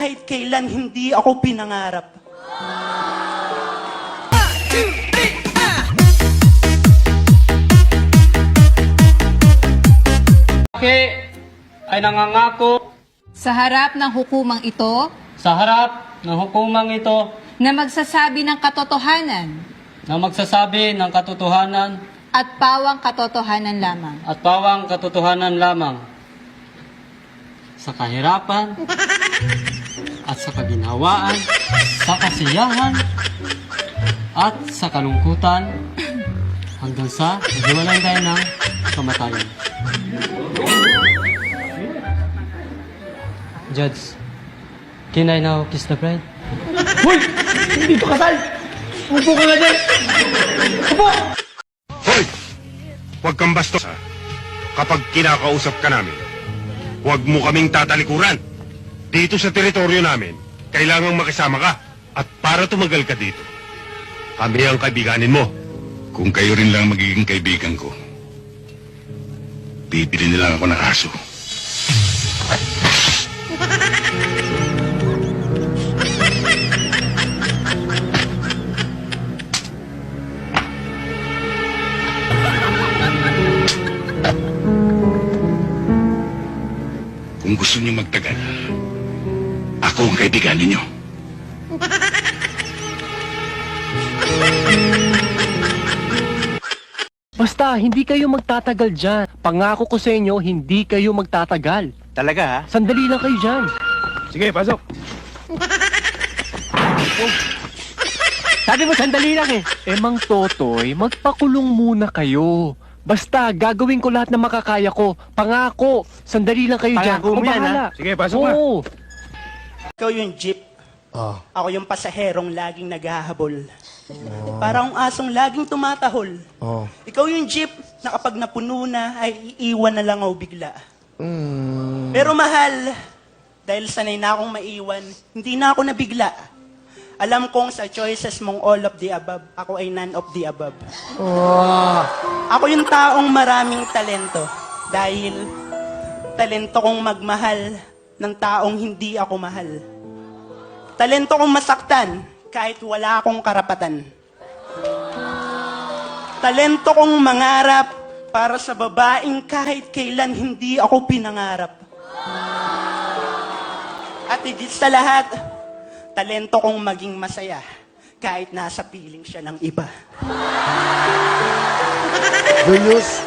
Kahit kailan hindi ako pinangarap. Lalaki ay nangangako Sa harap ng hukumang ito sa harap ng hukumang ito na magsasabi ng katotohanan na magsasabi ng katotohanan at pawang katotohanan lamang. at pawang katotohanan lamang sa kahirapan at sa kaginhawaan, sa kasiyahan at sa kalungkutan hanggang sa hiwalay tayo ng kamatayan. Judge, can I now kiss the bride? Hoy! Hindi to kasal! Upo ka nga dyan! Upo! Hoy! Huwag kang bastos, ha? Kapag kinakausap ka namin, huwag mo kaming tatalikuran. Dito sa teritoryo namin, kailangang makisama ka. At para tumagal ka dito, kami ang kaibiganin mo. Kung kayo rin lang magiging kaibigan ko, bibili nilang ako ng aso. Kung gusto niyo magtagal, ako ang kaibigan ninyo. Basta, hindi kayo magtatagal dyan. Pangako ko sa inyo, hindi kayo magtatagal. Talaga ha? Sandali lang kayo dyan. Sige, pasok. Sabi mo, sandali lang eh. Mang Totoy, magpakulong muna kayo. Basta, gagawin ko lahat na makakaya ko. Pangako, sandali lang kayo dyan. Pangako mo Ako yan, bahala. ha? Sige, pasok na. Oo. Ikaw yung jeep. Ako yung pasaherong laging naghahabol. Parang asong laging tumatahol. Ikaw yung jeep na kapag napuno na ay iiwan na lang ako bigla. Pero mahal, dahil sanay na akong maiwan, hindi na ako nabigla. Alam kong sa choices mong all of the above, ako ay none of the above. Ako yung taong maraming talento dahil talento kong magmahal ng taong hindi ako mahal. Talento kong masaktan kahit wala akong karapatan. Talento kong mangarap para sa babaeng kahit kailan hindi ako pinangarap. At higit sa lahat, talento kong maging masaya kahit nasa piling siya ng iba. Julius,